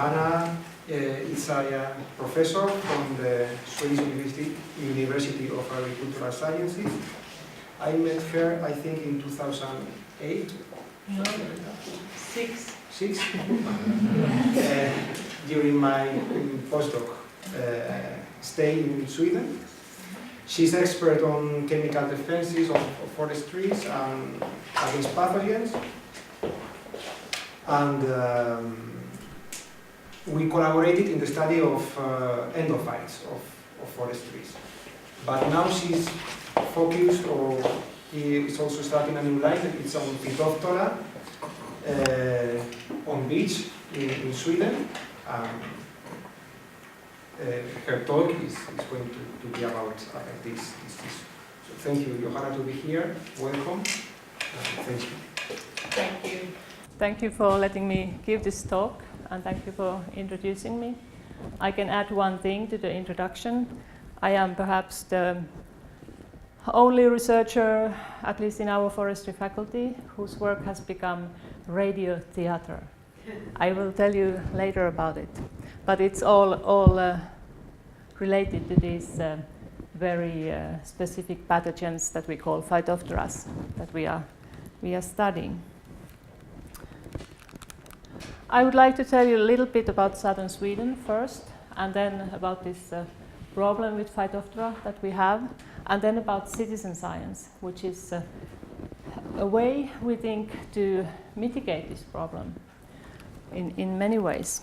Johanna is a professor from the Swedish University of Agricultural Sciences. I met her, I think, in 2008. No, six. During my postdoc stay in Sweden. She's expert on chemical defenses of forest trees and against pathogens. And we collaborated in the study of endophytes of forest trees. But now she's focused, or he is also starting a new line. It's on Phytophthora, on beech in Sweden. Her talk is going to be about this. So thank you, Johanna, to be here. Welcome. Thank you. Thank you. Thank you for letting me give this talk, and thank you for introducing me. I can add one thing to the introduction. I am perhaps the only researcher, at least in our forestry faculty, whose work has become radio theater. I will tell you later about it. But it's all related to these very specific pathogens that we call Phytophthora that we are studying. I would like to tell you a little bit about southern Sweden first, and then about this problem with Phytophthora that we have, and then about citizen science, which is a way, we think, to mitigate this problem in many ways.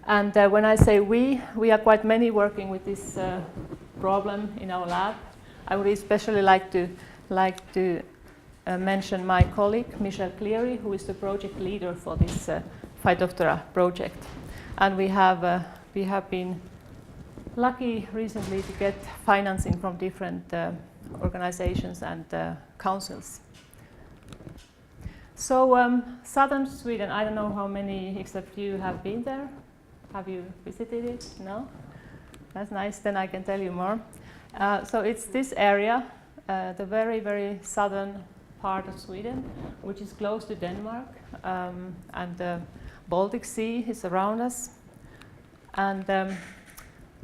And when I say we are quite many working with this problem in our lab. I would especially like to mention my colleague, Michelle Cleary, who is the project leader for this Phytophthora project. And we have been lucky recently to get financing from different organizations and councils. So southern Sweden, I don't know how many except you have been there. Have you visited it? No? That's nice, then I can tell you more. So it's this area, the very, very southern part of Sweden, which is close to Denmark, and the Baltic Sea is around us. And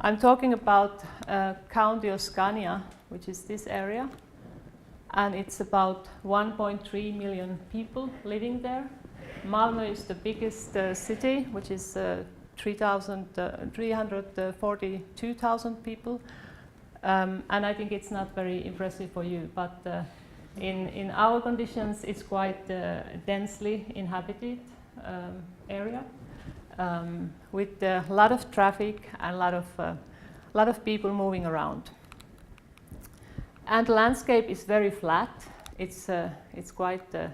I'm talking about County of Scania, which is this area, and it's about 1.3 million people living there. Malmö is the biggest city, which is 342,000 people, and I think it's not very impressive for you, but in our conditions it's quite densely inhabited area with a lot of traffic and a lot of people moving around. And the landscape is very flat. It's quite a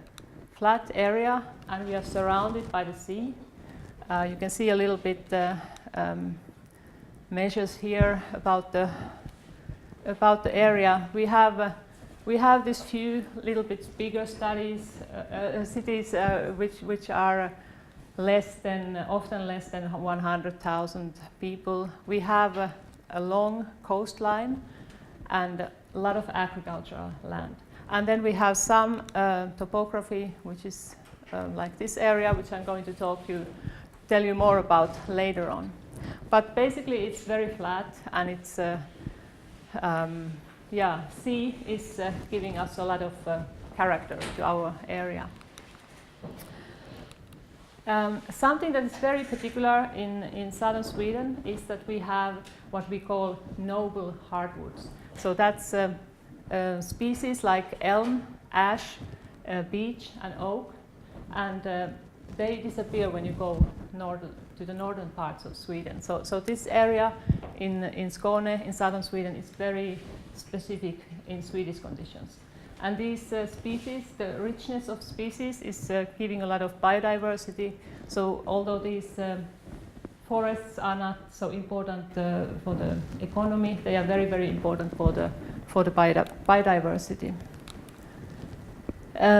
flat area, and we are surrounded by the sea. You can see a little bit measures here about the area. We have these few little bit bigger cities which are often less than 100,000 people. We have a long coastline and a lot of agricultural land. And then we have some topography, which is like this area, which I'm going to tell you more about later on. But basically it's very flat, and it's sea is giving us a lot of character to our area. Something that is very particular in southern Sweden is that we have what we call noble hardwoods. So that's species like elm, ash, beech and oak, and they disappear when you go to the northern parts of Sweden. So this area in Skåne, in southern Sweden, is very specific in Swedish conditions. And these species, the richness of species, is giving a lot of biodiversity. So although these forests are not so important for the economy, they are very, very important for the biodiversity.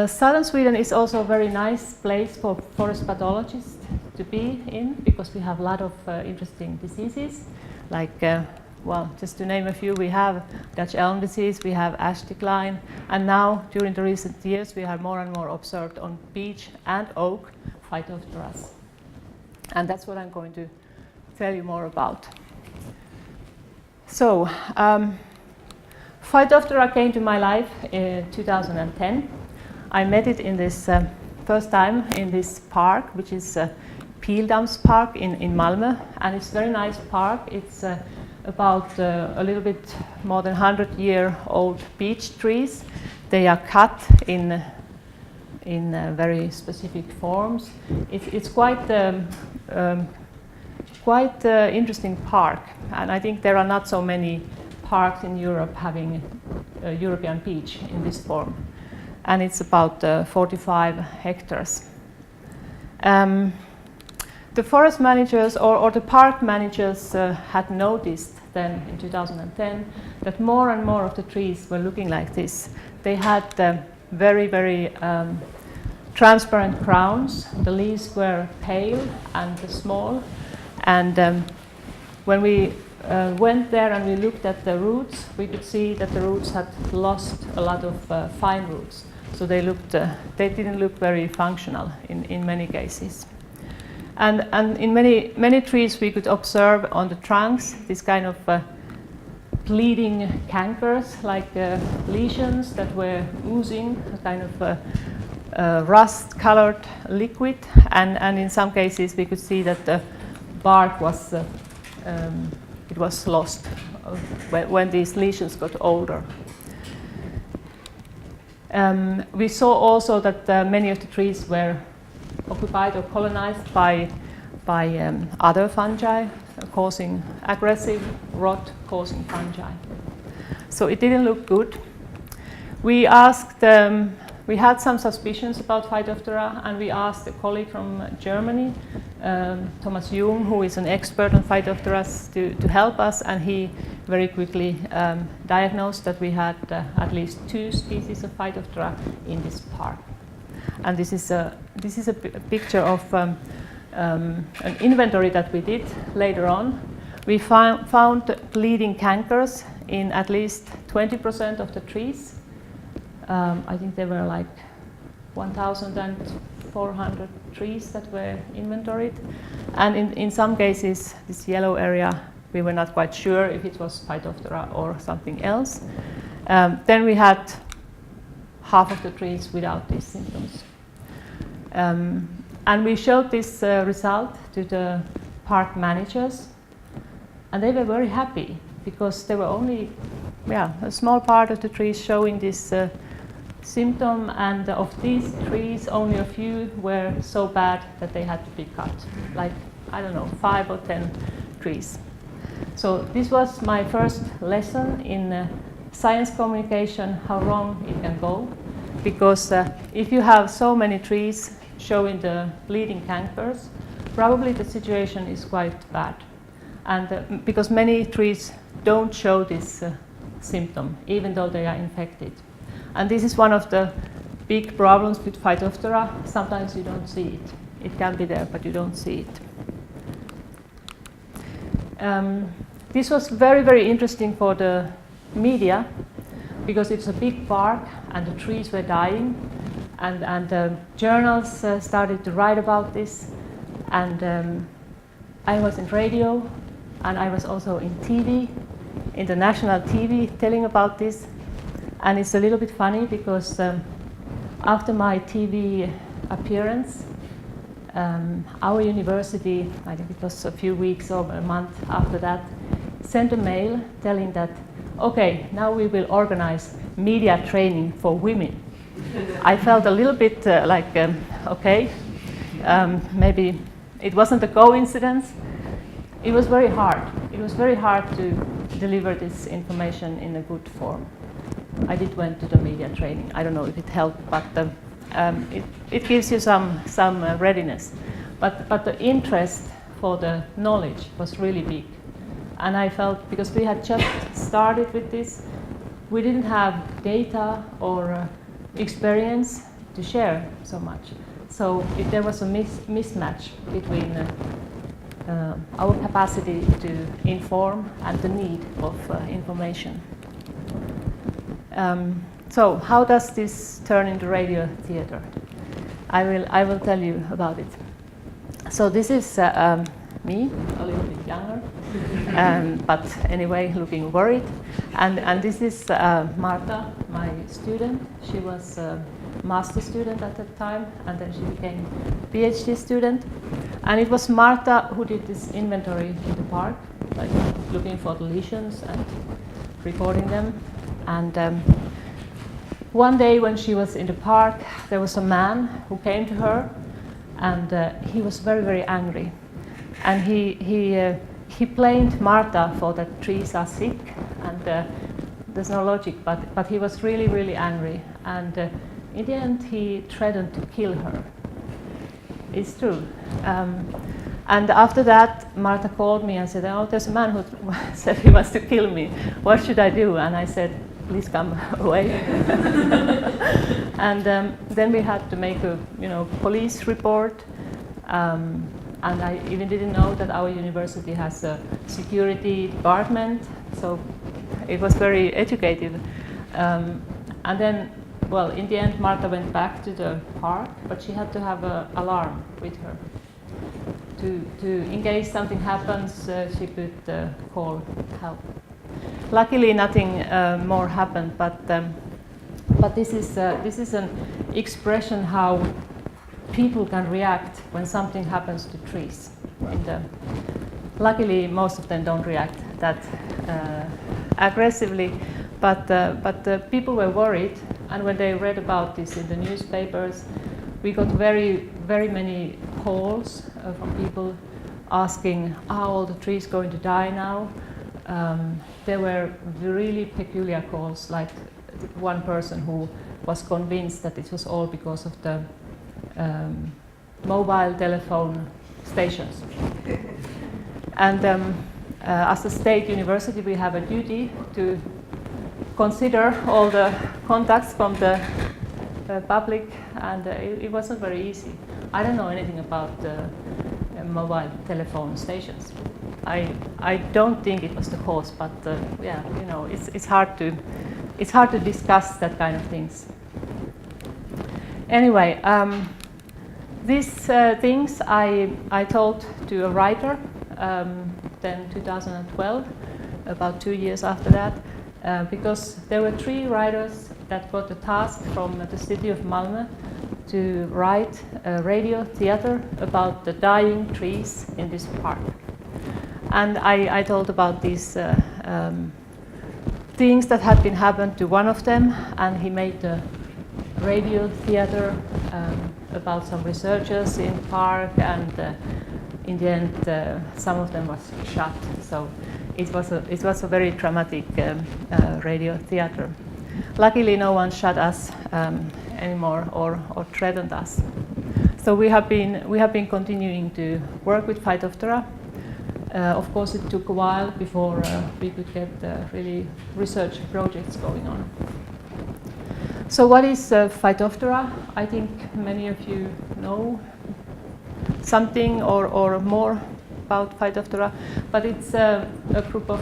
Southern Sweden is also a very nice place for forest pathologists to be in, because we have a lot of interesting diseases, like, just to name a few, we have Dutch elm disease, we have ash decline, and now, during the recent years, we have more and more observed on beech and oak Phytophthora. And that's what I'm going to tell you more about. So, Phytophthora came to my life in 2010. I met it in this first time in this park, which is Pildams Park in Malmö, and it's a very nice park. It's about a little bit more than 100-year-old beech trees. They are cut in very specific forms. It's quite interesting park, and I think there are not so many parks in Europe having European beech in this form, and it's about 45 hectares. The forest managers or the park managers had noticed then in 2010 that more and more of the trees were looking like this. They had very, very transparent crowns. The leaves were pale and small. And when we went there and we looked at the roots, we could see that the roots had lost a lot of fine roots. So they didn't look very functional in many cases. And in many trees we could observe on the trunks this kind of bleeding cankers, like lesions that were oozing, a kind of rust-colored liquid, and in some cases we could see that the bark was it was lost when these lesions got older. We saw also that many of the trees were occupied or colonized by other fungi, causing aggressive rot-causing fungi. So it didn't look good. We asked, we had some suspicions about Phytophthora, and we asked a colleague from Germany, Thomas Jung, who is an expert on Phytophthora, to help us, and he very quickly diagnosed that we had at least 2 species of Phytophthora in this park. And this is a picture of an inventory that we did later on. We found bleeding cankers in at least 20% of the trees. I think there were like 1,400 trees that were inventoried. And in some cases, this yellow area, we were not quite sure if it was Phytophthora or something else. Then we had half of the trees without these symptoms. And we showed this result to the park managers, and they were very happy because there were only a small part of the trees showing this symptom, and of these trees only a few were so bad that they had to be cut, like, I don't know, 5 or 10 trees. So this was my first lesson in science communication, how wrong it can go, because if you have so many trees showing the bleeding cankers, probably the situation is quite bad. And because many trees don't show this symptom, even though they are infected. And this is one of the big problems with Phytophthora. Sometimes you don't see it. It can be there, but you don't see it. This was very, very interesting for the media, because it's a big park and the trees were dying, and journals started to write about this, and I was in radio, and I was also in TV, international TV, telling about this. And it's a little bit funny because after my TV appearance, our university, I think it was a few weeks or a month after that, sent a mail telling that, okay, now we will organize media training for women. I felt a little bit okay, maybe it wasn't a coincidence. It was very hard. It was very hard to deliver this information in a good form. I did went to the media training. I don't know if it helped, but it gives you some readiness. But the interest for the knowledge was really big. And I felt, because we had just started with this, we didn't have data or experience to share so much. So there was a mismatch between our capacity to inform and the need of information. So how does this turn into radio theater? I will tell you about it. So this is me, a little bit younger, but anyway, looking worried. And this is Marta, my student. She was a master student at that time, and then she became PhD student. And it was Marta who did this inventory in the park, like looking for the lesions and recording them. And one day when she was in the park, there was a man who came to her, and he was very, very angry. And he blamed Marta for that trees are sick, and there's no logic, but he was really, really angry. And in the end, he threatened to kill her. It's true. And after that, Marta called me and said, "Oh, there's a man who said he wants to kill me. What should I do?" And I said, "Please come away." And then we had to make a, police report. And I even didn't know that our university has a security department, so it was very educative. And then, well, in the end, Marta went back to the park, but she had to have an alarm with her. In case something happens, she could call help. Luckily, nothing more happened, but this is an expression how people can react when something happens to trees. And, luckily, most of them don't react that aggressively, but people were worried, and when they read about this in the newspapers, we got very, very many calls from people asking, "Are all the trees going to die now?" There were really peculiar calls, like one person who was convinced that it was all because of the mobile telephone stations. And as a state university, we have a duty to consider all the contacts from the public, and it wasn't very easy. I don't know anything about mobile telephone stations. I don't think it was the cause, but yeah, it's hard to discuss that kind of things. Anyway, these things I told to a writer then 2012, about 2 years after that, because there were 3 writers that got the task from the city of Malmö to write a radio theater about the dying trees in this park. And I told about these things that had been happened to one of them, and he made a radio theater about some researchers in the park, and in the end some of them was shot. So it was a very dramatic radio theater. Luckily, no one shot us anymore or threatened us. So we have been continuing to work with Phytophthora. Of course, it took a while before we could get really research projects going on. So what is Phytophthora? I think many of you know something or more about Phytophthora, but it's a group of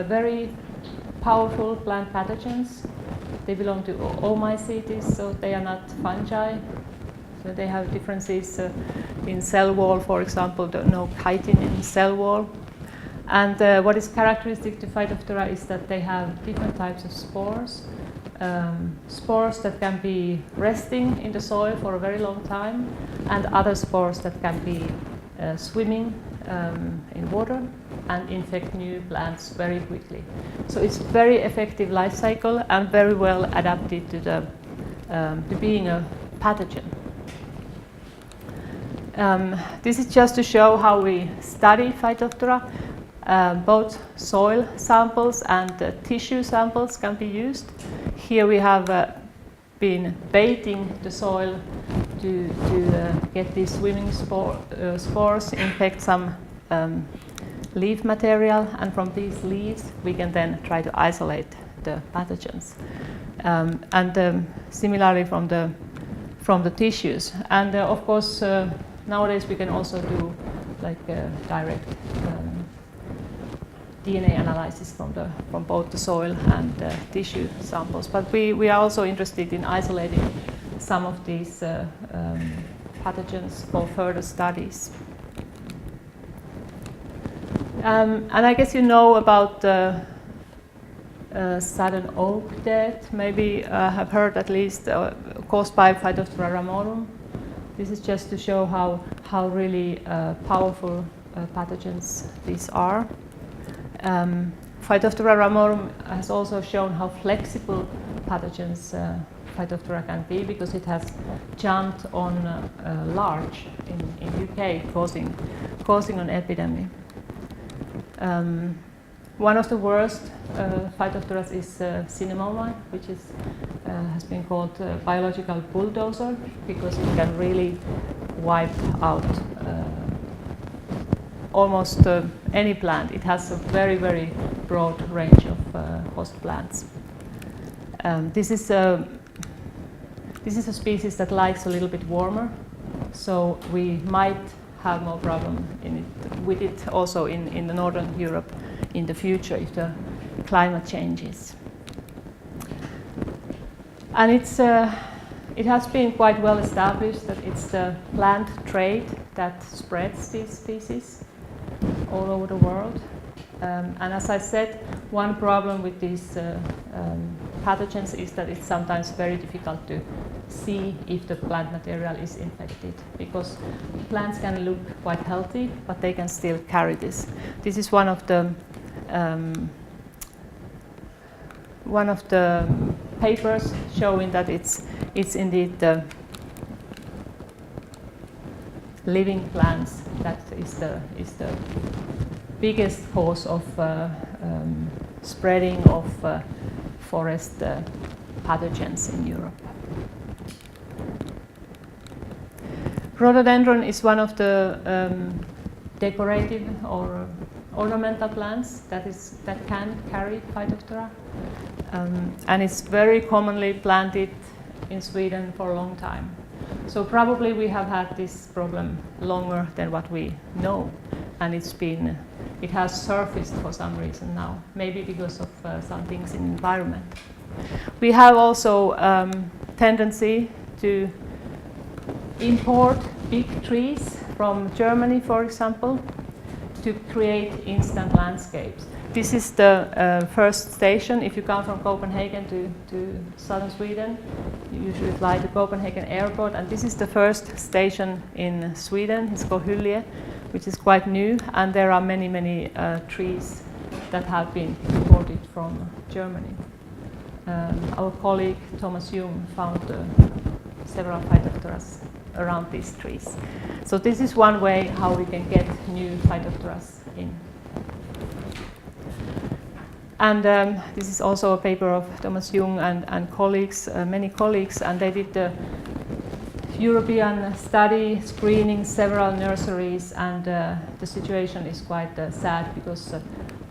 very powerful plant pathogens. They belong to Oomycetes, so they are not fungi. So they have differences in cell wall, for example, no chitin in cell wall. And what is characteristic to Phytophthora is that they have different types of spores. Spores that can be resting in the soil for a very long time, and other spores that can be swimming in water and infect new plants very quickly. So it's very effective life cycle and very well adapted to being a pathogen. This is just to show how we study Phytophthora. Both soil samples and tissue samples can be used. Here we have been baiting the soil to get these swimming spores, infect some leaf material, and from these leaves we can then try to isolate the pathogens. And similarly from the tissues. And of course, nowadays we can also do like direct DNA analysis from both the soil and tissue samples. But we are also interested in isolating some of these pathogens for further studies. And I guess you know about southern oak death, maybe have heard at least, caused by Phytophthora ramorum. This is just to show how really powerful pathogens these are. Phytophthora ramorum has also shown how flexible pathogens Phytophthora can be, because it has jumped on larch in UK, causing an epidemic. One of the worst Phytophthora is cinnamomum, which has been called biological bulldozer, because it can really wipe out almost any plant. It has a very, very broad range of host plants. This is a species that likes a little bit warmer, so we might have more problem with it also in the northern Europe in the future if the climate changes. And it has been quite well established that it's the plant trade that spreads these species all over the world. And as I said, one problem with these pathogens is that it's sometimes very difficult to see if the plant material is infected, because plants can look quite healthy, but they can still carry this. This is one of the papers showing that it's indeed the living plants that is the biggest cause of spreading of forest pathogens in Europe. Rhododendron is one of the decorative or ornamental plants that can carry Phytophthora, and it's very commonly planted in Sweden for a long time. So probably we have had this problem longer than what we know, and it has surfaced for some reason now, maybe because of some things in the environment. We have also tendency to import big trees from Germany, for example, to create instant landscapes. This is the first station. If you come from Copenhagen to southern Sweden, you usually fly to Copenhagen airport, and this is the first station in Sweden. It's called Hyllie, which is quite new, and there are many, many trees that have been imported from Germany. Our colleague Thomas Jung found several Phytophthora around these trees. So this is one way how we can get new Phytophthora in. And this is also a paper of Thomas Jung and colleagues, many colleagues, and they did the European study screening several nurseries, and the situation is quite sad, because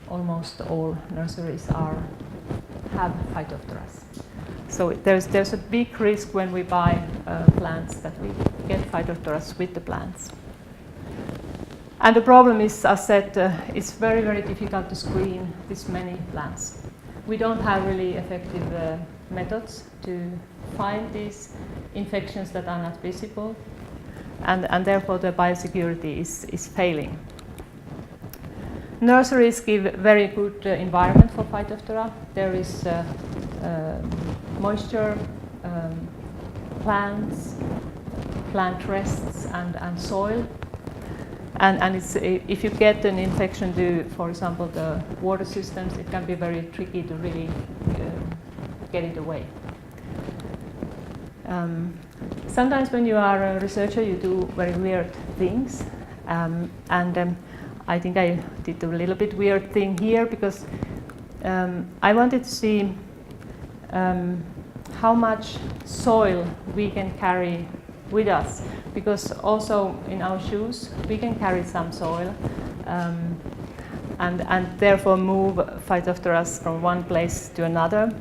almost all nurseries have Phytophthora. So there's a big risk when we buy plants that we get Phytophthora with the plants. And the problem is, as said, it's very, very difficult to screen this many plants. We don't have really effective methods to find these infections that are not visible, and therefore the biosecurity is failing. Nurseries give very good environment for Phytophthora. There is moisture, plants, plant rests, and soil. And it's, if you get an infection to, for example, the water systems, it can be very tricky to really get it away. Sometimes when you are a researcher, you do very weird things. I think I did a little bit weird thing here, because I wanted to see how much soil we can carry with us, because also in our shoes we can carry some soil, and therefore move Phytophthora from one place to another.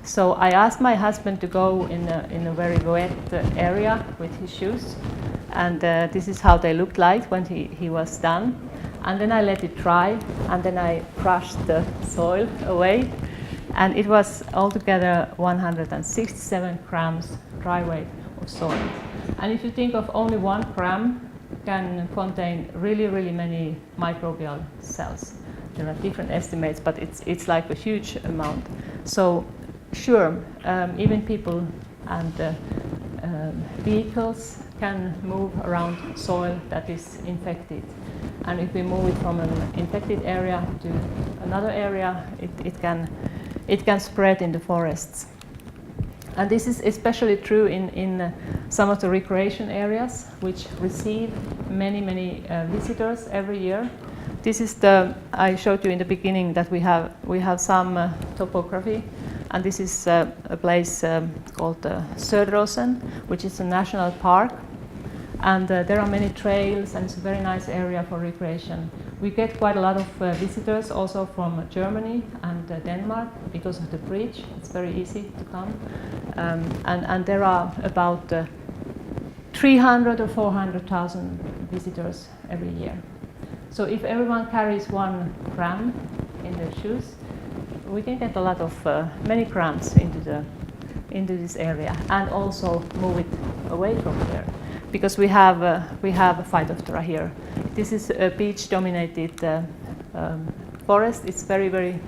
So I asked my husband to go in a very wet area with his shoes, and this is how they looked like when he was done. And then I let it dry, and then I crushed the soil away, and it was altogether 167 grams dry weight of soil. And if you think of only 1 gram can contain really, really many microbial cells. There are different estimates, but it's like a huge amount. So sure, even people and vehicles can move around soil that is infected. And if we move it from an infected area to another area, it can spread in the forests. And this is especially true in some of the recreation areas, which receive many, many visitors every year. This is I showed you in the beginning that we have some topography, and this is a place called Söderåsen, which is a national park. And there are many trails, and it's a very nice area for recreation. We get quite a lot of visitors also from Germany and Denmark because of the bridge. It's very easy to come. And there are about 300 or 400,000 visitors every year. So if everyone carries 1 gram in their shoes, we can get a lot of many grams into this area, and also move it away from there, because we have a Phytophthora here. This is a beech-dominated forest. It's very, very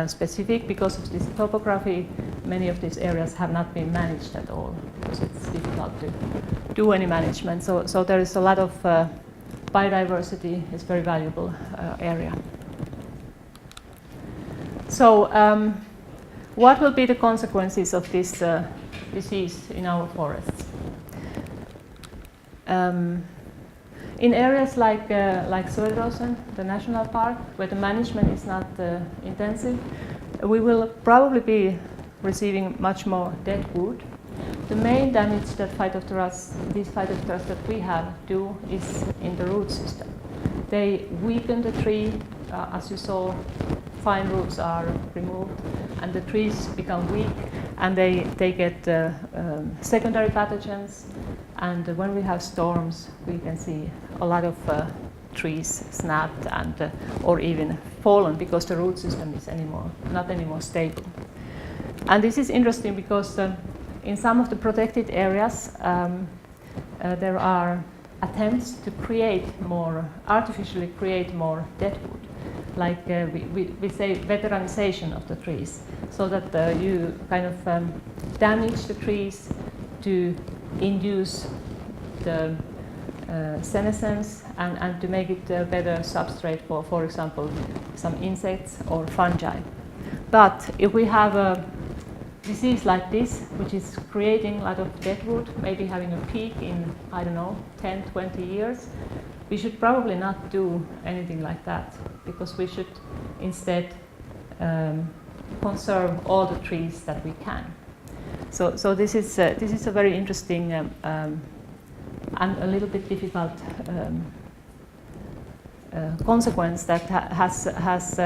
specific because of this topography. Many of these areas have not been managed at all, because it's difficult to do any management. So there is a lot of biodiversity. It's a very valuable area. So what will be the consequences of this disease in our forests? In areas like Söderåsen, the national park, where the management is not intensive, we will probably be receiving much more dead wood. The main damage that these Phytophthoras that we have do is in the root system. They weaken the tree, as you saw, fine roots are removed, and the trees become weak, and they get secondary pathogens. And when we have storms, we can see a lot of trees snapped and or even fallen because the root system is not anymore stable. And this is interesting because in some of the protected areas, there are attempts to artificially create more dead wood. Like we say veteranization of the trees, so that you kind of damage the trees to induce the senescence and to make it a better substrate for example, some insects or fungi. But if we have a disease like this, which is creating a lot of dead wood, maybe having a peak in, I don't know, 10, 20 years, we should probably not do anything like that, because we should instead conserve all the trees that we can. So this is a very interesting and a little bit difficult consequence that has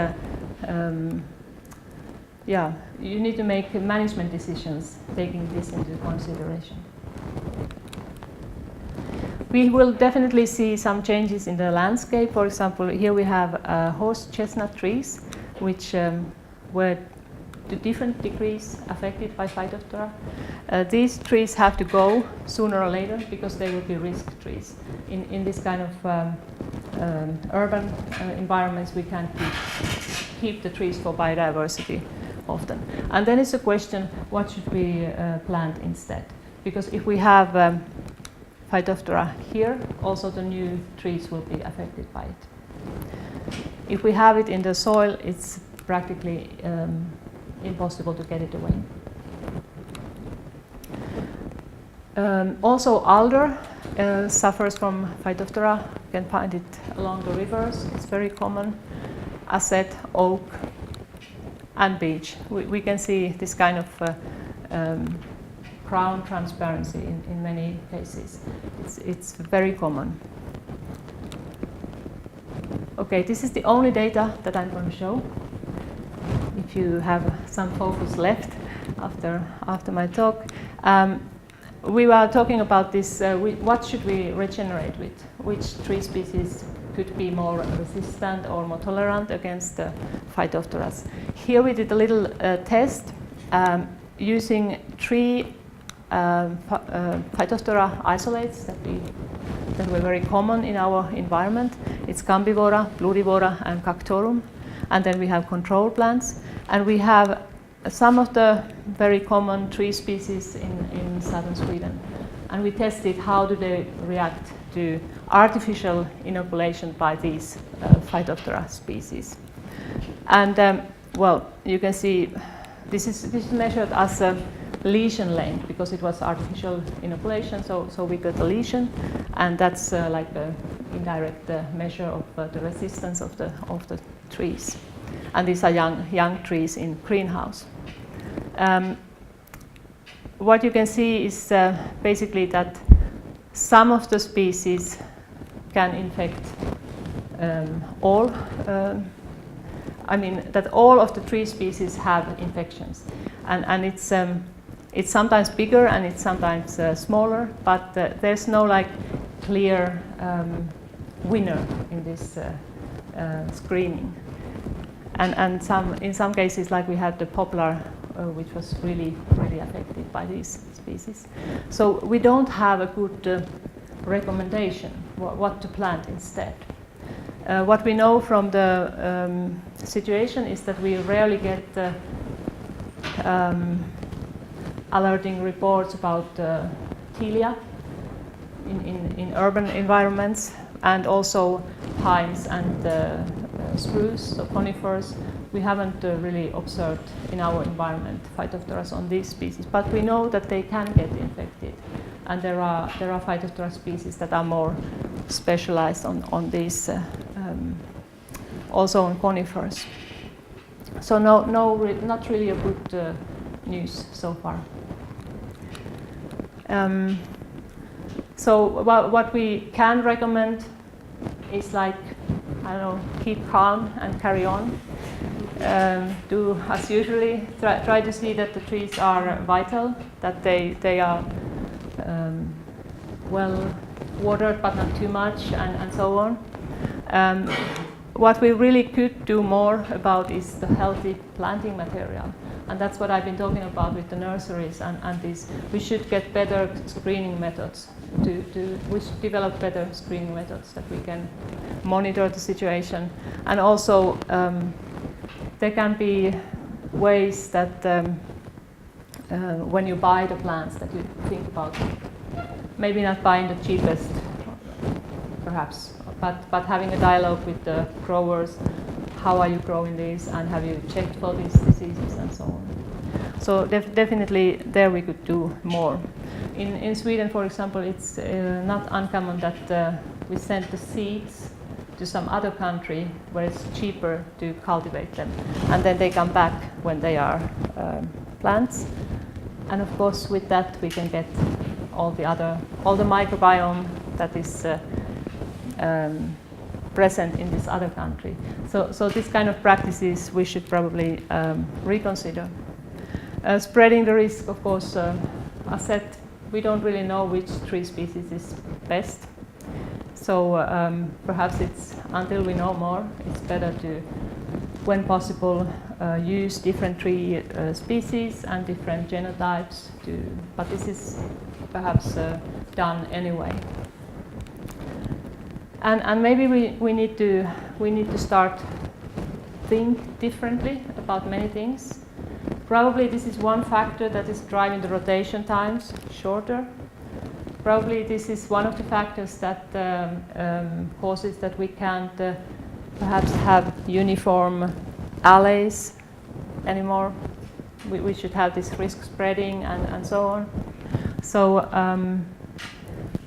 you need to make management decisions taking this into consideration. We will definitely see some changes in the landscape. For example, here we have horse chestnut trees, which were to different degrees affected by Phytophthora. These trees have to go sooner or later because they will be risk trees. In this kind of urban environments, we can't keep the trees for biodiversity often. And then it's a question, what should we plant instead? Because if we have Phytophthora here, also the new trees will be affected by it. If we have it in the soil, it's practically impossible to get it away. Also alder suffers from Phytophthora. You can find it along the rivers. It's very common. Asset, oak, and beech. We can see this kind of crown transparency in many cases. It's very common. Okay, this is the only data that I'm going to show. If you have some focus left after my talk. We were talking about this, what should we regenerate with? Which tree species could be more resistant or more tolerant against the Phytophthora? Here we did a little test using 3 Phytophthora isolates that were very common in our environment. It's Gambivora, Plurivora, and Cactorum. And then we have control plants. And we have some of the very common tree species in southern Sweden. And we tested how do they react to artificial inoculation by these Phytophthora species. And well, you can see this is measured as a lesion length because it was artificial inoculation, so we got a lesion, and that's like an indirect measure of the resistance of the trees. And these are young trees in greenhouse. What you can see is basically that some of the species can infect all. That all of the tree species have infections, and it's sometimes bigger and it's sometimes smaller, but there's no like clear winner in this screening. And in some cases, like we had the poplar, which was really affected by these species. So we don't have a good recommendation what to plant instead. What we know from the situation is that we rarely get alerting reports about Tilia in urban environments, and also pines and spruce, so conifers. We haven't really observed in our environment Phytophthora on these species, but we know that they can get infected, and there are Phytophthora species that are more specialized on these, also on conifers. So not really a good news so far. So what we can recommend is like, I don't know, keep calm and carry on. Do as usually. Try to see that the trees are vital, that they are well watered but not too much, and so on. What we really could do more about is the healthy planting material. And that's what I've been talking about with the nurseries and this. We should get better screening methods. We should develop better screening methods that we can monitor the situation. And also, there can be ways that when you buy the plants that you think about maybe not buying the cheapest, perhaps, but having a dialogue with the growers. How are you growing these, and have you checked for these diseases, and so on. So definitely there we could do more. In Sweden, for example, it's not uncommon that we send the seeds to some other country where it's cheaper to cultivate them, and then they come back when they are plants. And of course, with that we can get all the microbiome that is present in this other country. So this kind of practices we should probably reconsider. Spreading the risk, of course, as said, we don't really know which tree species is best. So perhaps it's, until we know more, it's better to, when possible, use different tree species and different genotypes. But this is perhaps done anyway. And maybe we need to start think differently about many things. Probably this is one factor that is driving the rotation times shorter. Probably this is one of the factors that causes that we can't perhaps have uniform alleys anymore. We should have this risk spreading and so on. So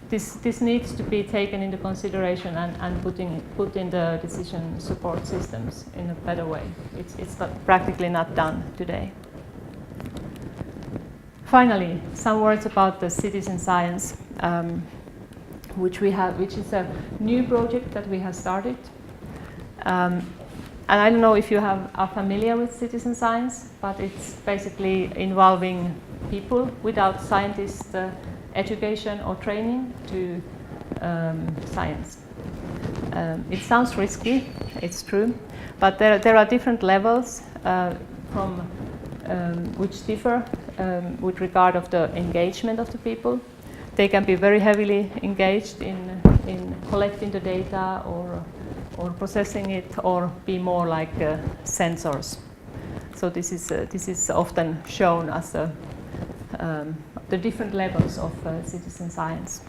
this needs to be taken into consideration and put in the decision support systems in a better way. It's practically not done today. Finally, some words about the citizen science, which is a new project that we have started. And I don't know if you are familiar with citizen science, but it's basically involving people without scientist education or training to science. It sounds risky, it's true, but there are different levels from which differ with regard of the engagement of the people. They can be very heavily engaged in collecting the data or processing it, or be more like sensors. So this is often shown as the different levels of citizen science.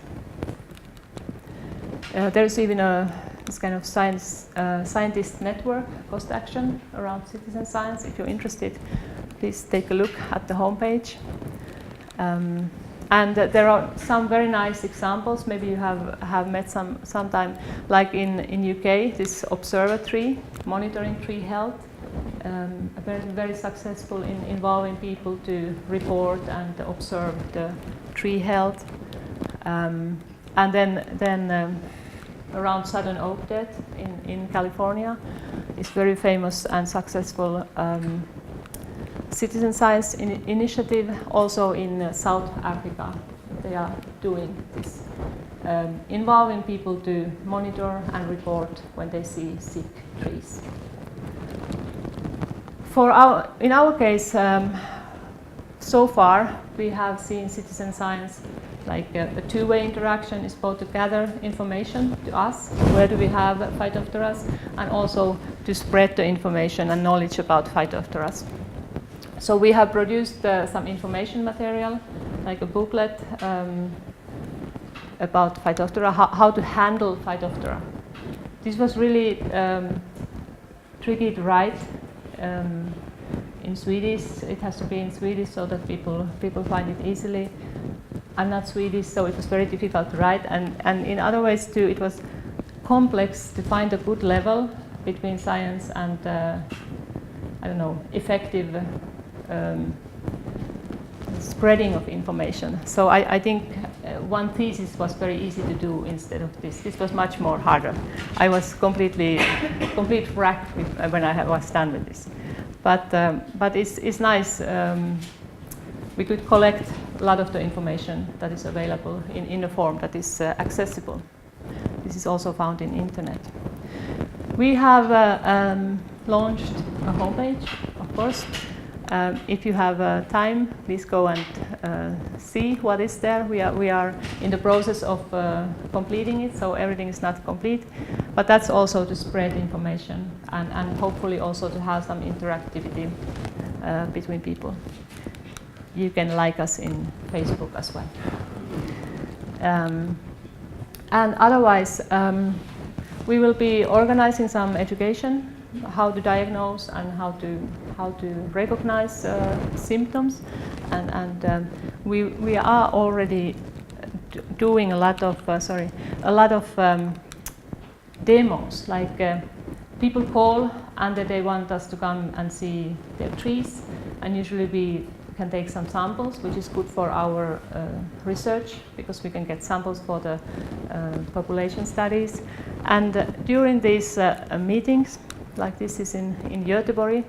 There's even this kind of scientist network, cost action around citizen science. If you're interested, please take a look at the homepage. And there are some very nice examples. Maybe you have met sometime, like in UK, this observer tree, monitoring tree health, very successful in involving people to report and observe the tree health. And then around Southern Oak Death in California, is very famous and successful citizen science initiative. Also in South Africa, they are doing this, involving people to monitor and report when they see sick trees. In our case, so far we have seen citizen science like a two-way interaction, is both to gather information to us, where do we have Phytophthora, and also to spread the information and knowledge about Phytophthora. So we have produced some information material, like a booklet about Phytophthora, how to handle Phytophthora. This was really tricky to write in Swedish. It has to be in Swedish so that people find it easily. I'm not Swedish, so it was very difficult to write, and in other ways too, it was complex to find a good level between science and effective spreading of information. So I think one thesis was very easy to do instead of this. This was much more harder. I was complete wreck when I was done with this. But it's nice. We could collect a lot of the information that is available in a form that is accessible. This is also found in internet. We have launched a homepage, of course. If you have time, please go and see what is there. We are in the process of completing it, so everything is not complete. But that's also to spread information and hopefully also to have some interactivity between people. You can like us in Facebook as well. And otherwise, we will be organizing some education, how to diagnose and how to recognize symptoms, and we are already doing a lot of demos. Like people call and that they want us to come and see their trees, and usually we can take some samples, which is good for our research because we can get samples for the population studies. And during these meetings, like this is in Göteborg,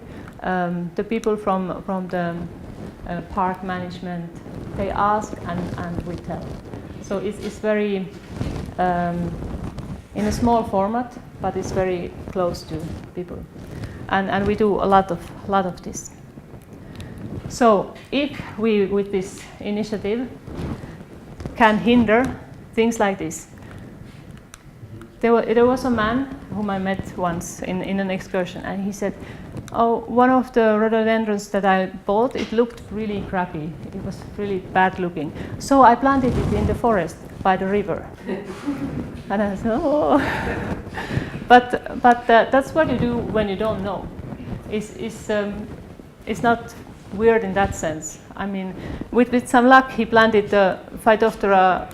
the people from the park management, they ask and we tell. So it's very in a small format, but it's very close to people, and we do a lot of this. So if we, with this initiative, can hinder things like this. There was a man whom I met once in an excursion, and he said, "Oh, one of the rhododendrons that I bought, it looked really crappy. It was really bad looking. So I planted it in the forest by the river." And I said, "Oh." But that's what you do when you don't know. It's not weird in that sense. I mean, with some luck, he planted the Phytophthora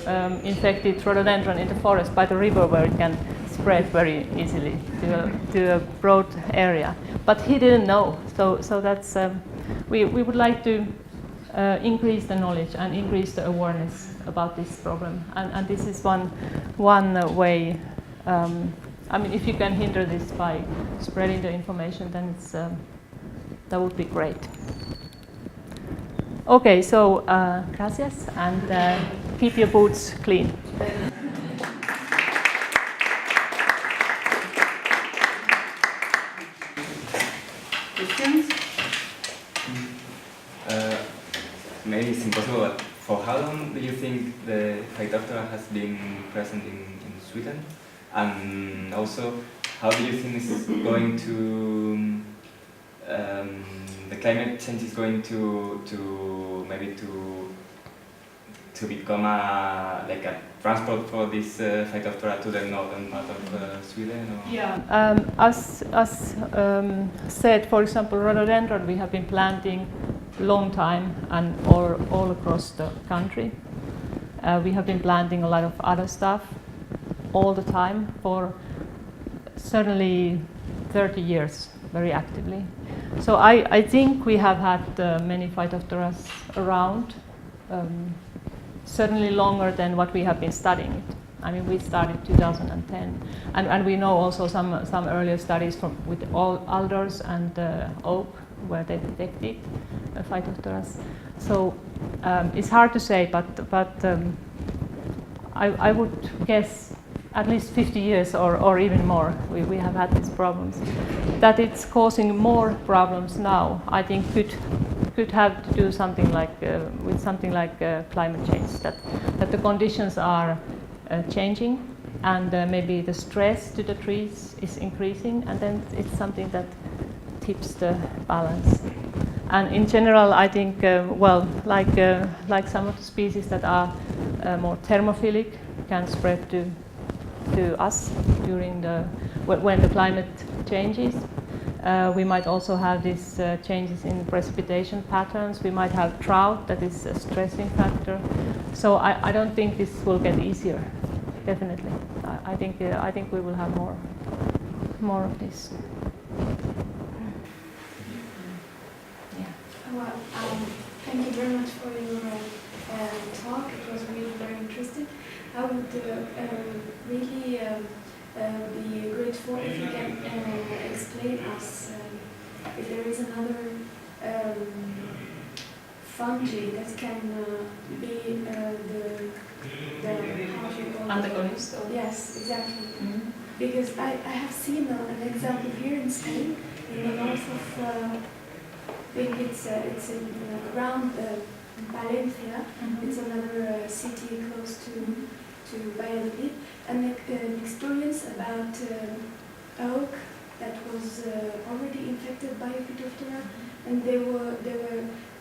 infected rhododendron in the forest by the river, where it can spread very easily to a broad area. But he didn't know. So that's we would like to increase the knowledge and increase the awareness about this problem. And this is one way. I mean, if you can hinder this by spreading the information, then it's that would be great. Okay, so gracias, and keep your boots clean. Questions? maybe it's impossible, but for how long do you think the Phytophthora has been present in Sweden? And also, how do you think it's going to, the climate change is going to maybe to become like a transport for this Phytophthora to the northern part of Sweden? Or? Yeah. As said, for example, rhododendron we have been planting long time and all across the country. We have been planting a lot of other stuff all the time for certainly 30 years, very actively. So I think we have had many Phytophtheras around, certainly longer than what we have been studying it. I mean, we started 2010, and we know also some earlier studies with all alders and oak where they detected Phytophtheras. So it's hard to say, but I would guess at least 50 years or even more we have had these problems. That it's causing more problems now, I think could have to do something like with something like climate change, that the conditions are changing, and maybe the stress to the trees is increasing, and then it's something that tips the balance. And in general, I think, well, like some of the species that are more thermophilic can spread to us during when the climate changes. We might also have these changes in precipitation patterns. We might have drought that is a stressing factor. So I don't think this will get easier. Definitely, I think we will have more of this. Well, thank you very much for your talk. It was really very interesting. I would really be grateful if you can explain us if there is another fungi that can be the how do you call it? Antagonist? Yes, exactly. Mm-hmm. Because I have seen an example here in Spain, in the north of. I think it's in, around Valencia. Mm-hmm. It's another city close to Valladolid, and an experience about oak that was already infected by Phytophthora, and they were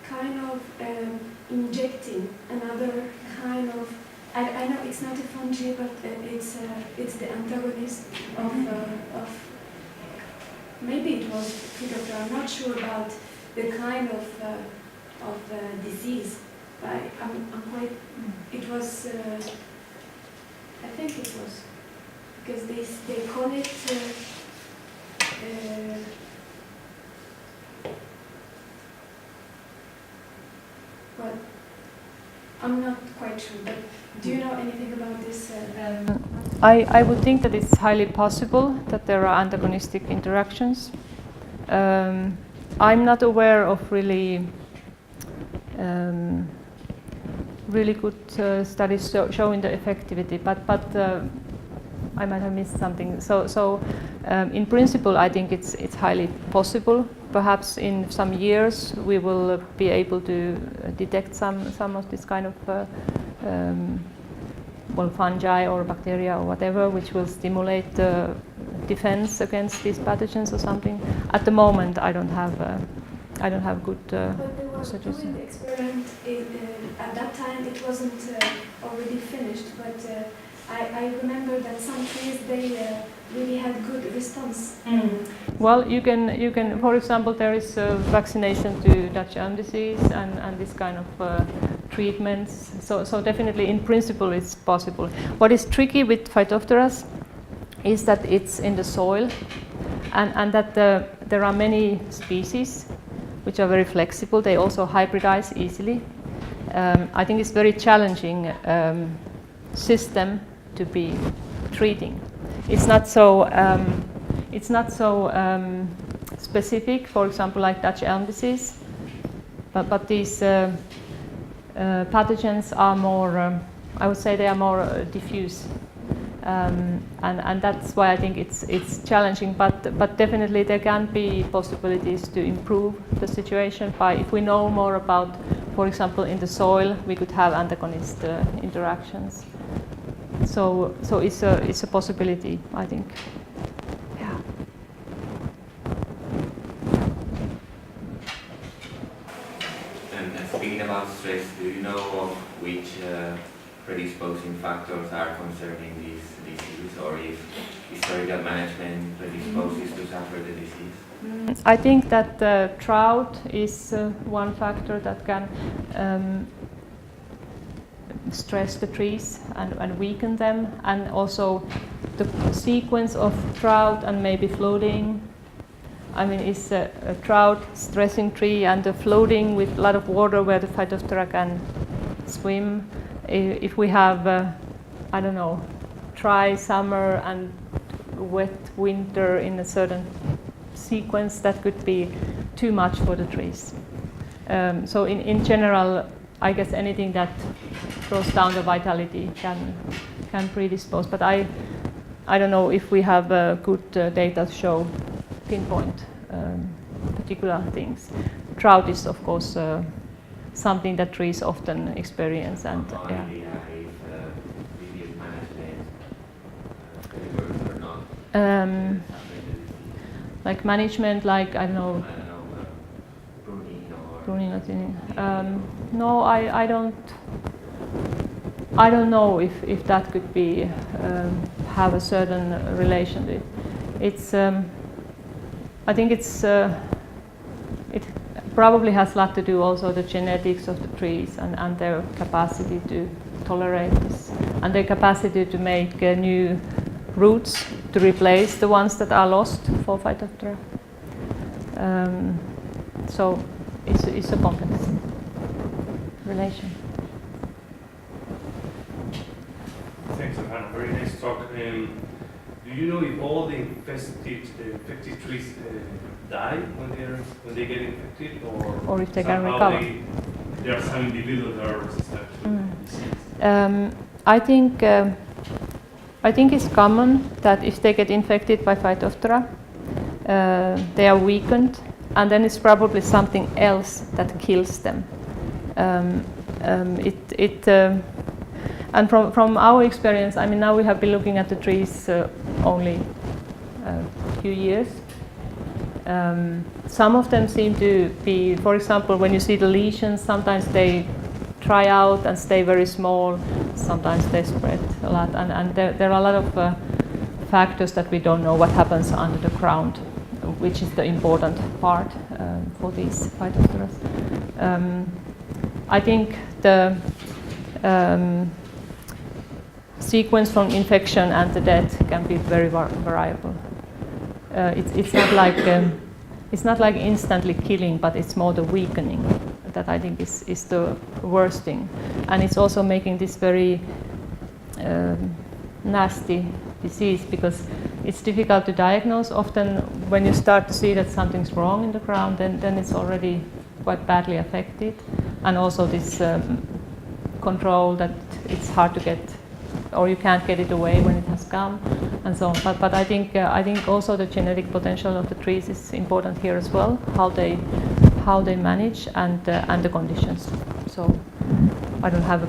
kind of injecting another kind of. I know it's not a fungi, but it's the antagonist of maybe it was Phytophthora. I'm not sure about the kind of disease. I'm quite. It was. I think it was because they call it. Well, I'm not quite sure. But do you know anything about this? I would think that it's highly possible that there are antagonistic interactions. I'm not aware of really good studies showing the effectivity, but I might have missed something. So in principle, I think it's highly possible. Perhaps in some years we will be able to detect some of this kind of well, fungi or bacteria or whatever, which will stimulate the defense against these pathogens or something. At the moment, I don't have good But they were suggestions. doing the experiment at that time. It wasn't already finished, but I remember that some trees they really had good response. Well, you can. For example, there is vaccination to Dutch elm disease and this kind of treatments. So definitely, in principle, it's possible. What is tricky with Phytophthora is that it's in the soil, and that there are many species which are very flexible. They also hybridize easily. I think it's very challenging system to be treating. It's not so specific. For example, like Dutch elm disease, but these pathogens are more. I would say they are more diffuse. And that's why I think it's challenging, but definitely there can be possibilities to improve the situation by if we know more about for example, in the soil, we could have antagonist interactions. So it's a possibility, I think. Yeah. And speaking about stress, do you know of which predisposing factors are concerning this disease, or if historical management predisposes to suffer the disease? I think that drought is one factor that can stress the trees and weaken them, and also the sequence of drought and maybe flooding. I mean, it's a drought stressing tree and the flooding with a lot of water where the Phytophthora can swim. If we have, I don't know, dry summer and wet winter in a certain sequence, that could be too much for the trees. So in general, I guess anything that throws down the vitality can predispose. But I don't know if we have good data to show pinpoint particular things. Drought is, of course, something that trees often experience, and yeah. Like management, like I don't know, pruning or thinning. No, I don't know if that could be have a certain relation to it. It's I think it's it probably has a lot to do also the genetics of the trees and their capacity to tolerate this, and their capacity to make new roots to replace the ones that are lost for Phytophthora. So it's a complex relation. Thanks, Anna. Very nice talk. Do you know if all the infected trees die when they get infected, or if they can recover? There are some individuals that are resistant to disease. I think it's common that if they get infected by Phytophthora, they are weakened, and then it's probably something else that kills them. And from our experience, I mean, now we have been looking at the trees only a few years. Some of them seem to be, for example, when you see the lesions, sometimes they dry out and stay very small, sometimes they spread a lot, and there are a lot of factors that we don't know what happens under the ground, which is the important part for these Phytophthora. I think the sequence from infection and the death can be very variable. It's not like instantly killing, but it's more the weakening that I think is the worst thing, and it's also making this very nasty disease because it's difficult to diagnose. Often, when you start to see that something's wrong in the ground, then it's already quite badly affected, and also this control that it's hard to get, or you can't get it away when it has come, and so on. But I think also the genetic potential of the trees is important here as well, how they manage and the conditions. So I don't have a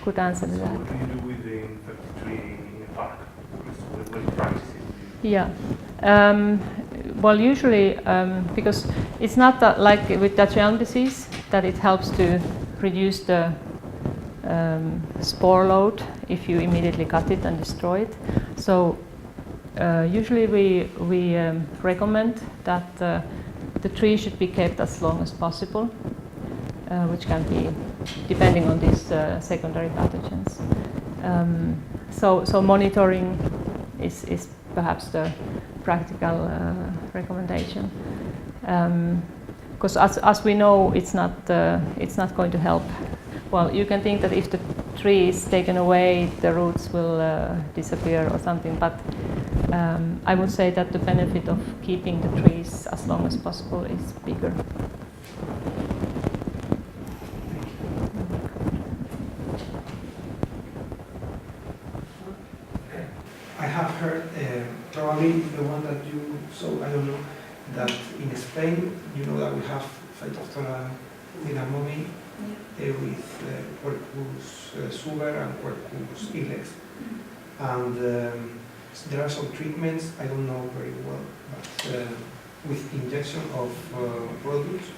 good answer to that. What do you do with the infected tree in a park? What practices do you? Yeah. Well, usually because it's not that like with Dutch elm disease that it helps to reduce the spore load if you immediately cut it and destroy it. So usually we recommend that the tree should be kept as long as possible, which can be depending on these secondary pathogens. So monitoring is perhaps the practical recommendation, because as we know, it's not going to help. Well, you can think that if the tree is taken away, the roots will disappear or something, but I would say that the benefit of keeping the trees as long as possible is bigger. I have heard, probably the one that you saw, I don't know, that in Spain, you know that we have Phytophthora with amomy, with Quercus sugar and Quercus ilex. And there are some treatments, I don't know very well, but with injection of products,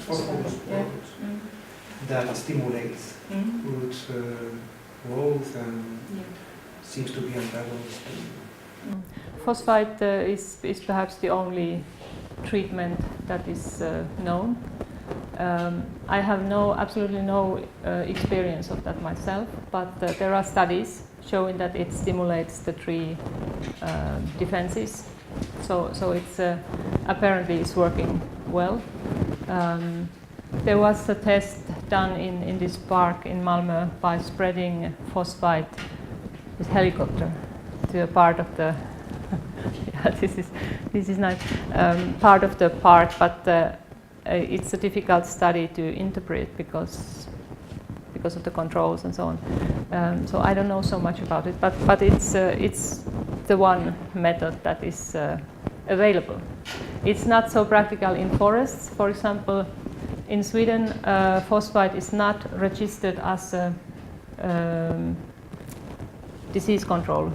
phosphorus products, that stimulates root growth and seems to be antagonistic. Phosphite is perhaps the only treatment that is known. I have absolutely no experience of that myself, but there are studies showing that it stimulates the tree defenses. So it's apparently it's working well. There was a test done in this park in Malmö by spreading phosphite with helicopter to a part of the this is not part of the park, but it's a difficult study to interpret because of the controls and so on. So I don't know so much about it, but it's the one method that is available. It's not so practical in forests. For example, in Sweden, phosphite is not registered as a disease control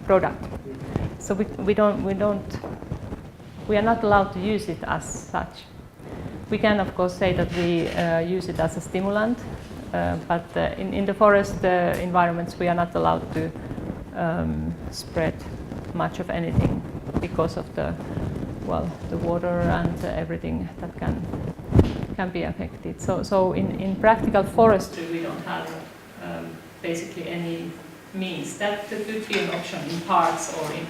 product. So we are not allowed to use it as such. We can of course say that we use it as a stimulant, but in the forest environments we are not allowed to spread much of anything because of the water and everything that can be affected. So in practical forestry we don't have basically any means. That could be an option in parks or in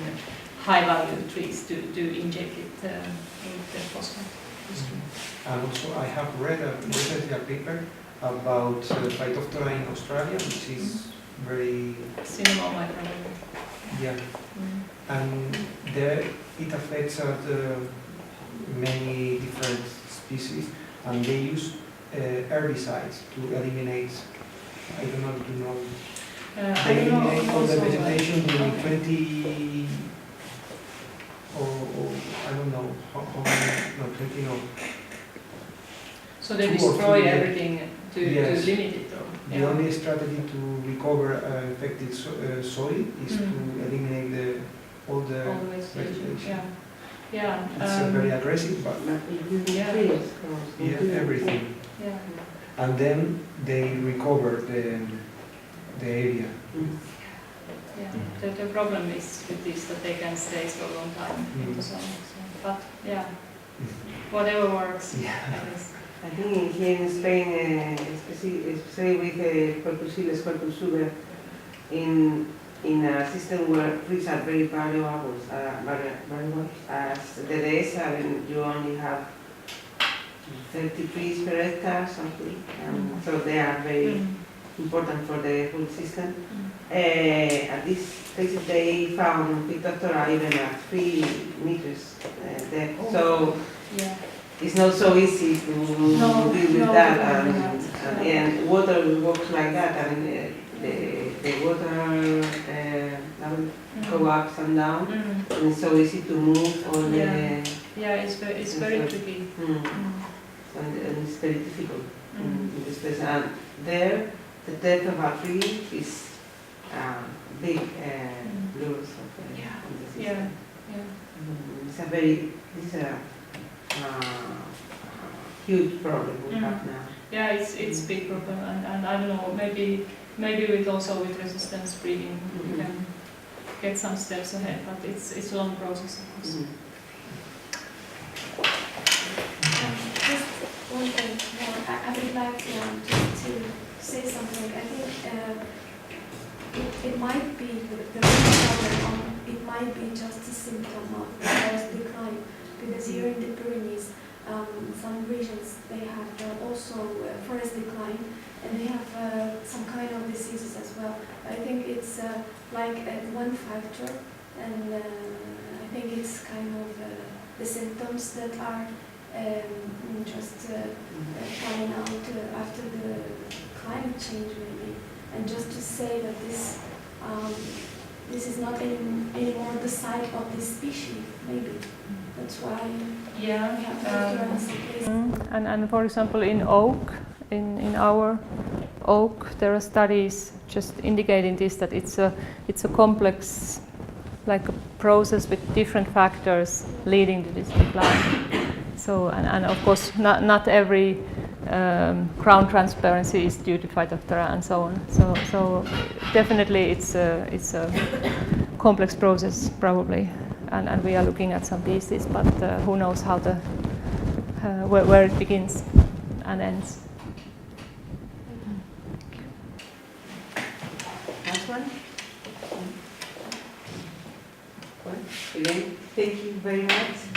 high-value trees to inject it with the phosphate. And also I have read recently a paper about Phytophthora in Australia, which is very... Cinema microbiome. Yeah. And there it affects many different species, and they use herbicides to eliminate, I don't know if you know, they eliminate all the vegetation during 20, or I don't know, how many, no, 20, no. So they destroy everything to limit it? Or, The only strategy to recover affected soil is to eliminate all the vegetation. Yeah. It's very aggressive, but everything. Yeah. And then they recover the area. Yeah. The problem is with this that they can stay for a long time in the sun. But whatever works. Yeah. I guess. I think here in Spain, especially with Quercus sugar, in a system where trees are very valuable, as the dehesa, when you only have 30 trees per hectare, something, so they are very important for the whole system. At this place they found Phytophthora even at 3 meters depth. So it's not so easy to deal with that, and water works like that. I mean, the water level go up and down, and it's so easy to move all the... Yeah, it's very tricky. And it's very difficult in this place. And there, the depth of a tree is big blurs of the system. It's a huge problem we have now. Yeah, it's big problem, and I don't know, maybe with also with resistance breeding we can get some steps ahead, but it's a long process of course. Just one thing more. I would like just to say something. I think it might be the problem. It might be just a symptom of the forest decline, because here in the Pyrenees, some regions they have also forest decline, and they have some kind of diseases as well. I think it's like one factor, and I think it's kind of the symptoms that are just coming out after the climate change maybe, and just to say that this is not anymore the site of this species maybe. That's why we have to in some places. And for example, in oak, in our oak, there are studies just indicating this, that it's a complex, like a process with different factors leading to this decline. So, and of course, not every crown transparency is due to Phytophthora and so on. So definitely it's a complex process probably, and we are looking at some pieces, but who knows how where it begins and ends. Last one? Again, thank you very much.